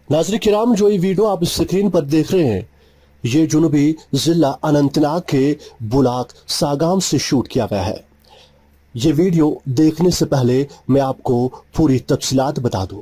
नाज़रीन किराम, जो ये वीडियो आप स्क्रीन पर देख रहे हैं, ये जुनूबी जिला अनंतनाग के बुलाक सागाम से शूट किया गया है। ये वीडियो देखने से पहले मैं आपको पूरी तफसीलात बता दूं।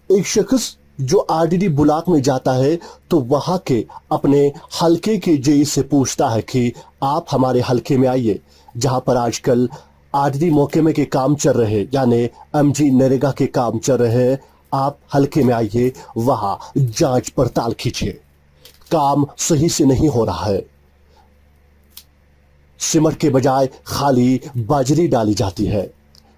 एक शख्स जो आरडीडी बुलाक में जाता है तो वहां के अपने हलके के जेई से पूछता है कि आप हमारे हलके में आइए, जहां पर आजकल आरडीडी महकमे के काम चल रहे हैं, यानी एमजी नरेगा के काम चल रहे हैं। आप हलके में आइए, वहां जांच पड़ताल कीजिए, काम सही से नहीं हो रहा है। सीमेंट के बजाय खाली बाजरी डाली जाती है,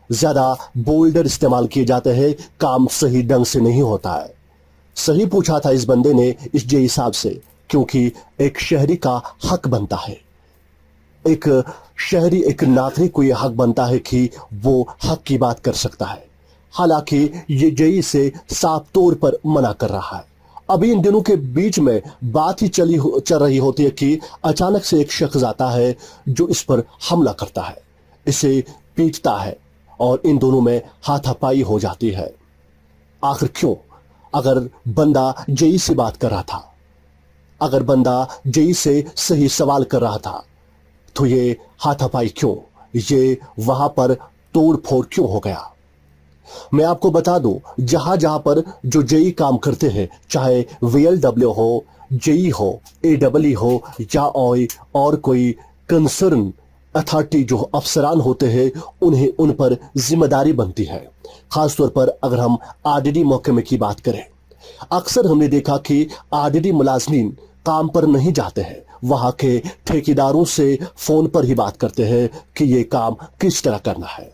ज्यादा बोल्डर इस्तेमाल किए जाते हैं, काम सही ढंग से नहीं होता है। सही पूछा था इस बंदे ने इस जेई साहब से, क्योंकि एक शहरी का हक बनता है, एक शहरी एक नागरिक को यह हक बनता है कि वो हक की बात कर सकता है। हालांकि ये जेई से साफ तौर पर मना कर रहा है। अभी इन दिनों के बीच में बात ही चल रही होती है कि अचानक से एक शख्स आता है जो इस पर हमला करता है, इसे पीटता है और इन दोनों में हाथापाई हो जाती है। आखिर क्यों? अगर बंदा जेई से बात कर रहा था, अगर बंदा जेई से सही सवाल कर रहा था, तो ये हाथापाई क्यों? ये वहां पर तोड़ फोड़ क्यों हो गया? मैं आपको बता दूं, जहां जहां पर जो जेई काम करते हैं, चाहे वीएलडब्ल्यू हो, जेई हो, एडब्ल्यू हो या और कोई कंसर्न अथॉरिटी जो अफसरान होते हैं, उन्हें उन पर जिम्मेदारी बनती है। खासतौर पर अगर हम आरडीडी महकमे की बात करें, अक्सर हमने देखा कि आरडीडी मुलाजमीन काम पर नहीं जाते हैं, वहां के ठेकेदारों से फोन पर ही बात करते हैं कि ये काम किस तरह करना है।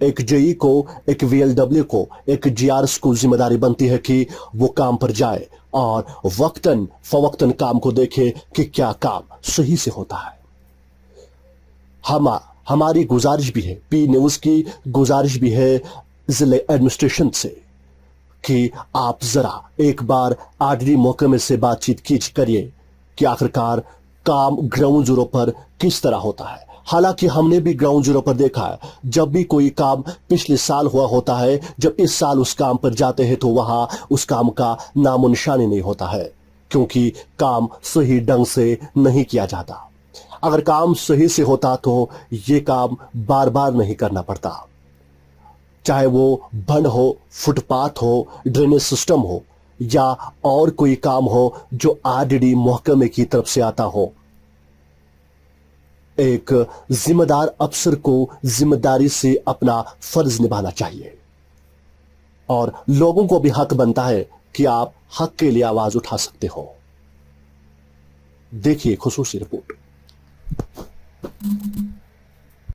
एक जेई को, एक वीएलडब्ल्यू को, एक जीआरएस को जिम्मेदारी बनती है कि वो काम पर जाए और वक्तन फवक्तन काम को देखे कि क्या काम सही से होता है। हमारी गुजारिश भी है, पी न्यूज की गुजारिश भी है जिले एडमिनिस्ट्रेशन से कि आप जरा एक बार आरडीडी महकमे से बातचीत करिए कि आखिरकार काम ग्राउंड जीरो पर किस तरह होता है। हालांकि हमने भी ग्राउंड जीरो पर देखा है, जब भी कोई काम पिछले साल हुआ होता है, जब इस साल उस काम पर जाते हैं तो वहां उस काम का नामो निशानी नहीं होता है, क्योंकि काम सही ढंग से नहीं किया जाता। अगर काम सही से होता तो ये काम बार बार नहीं करना पड़ता, चाहे वो बंद हो, फुटपाथ हो, ड्रेनेज सिस्टम हो या और कोई काम हो जो आरडीडी महकमे की तरफ से आता हो। एक जिम्मेदार अफसर को जिम्मेदारी से अपना फर्ज निभाना चाहिए और लोगों को भी हक बनता है कि आप हक के लिए आवाज उठा सकते हो। देखिए खुसूसी रिपोर्ट।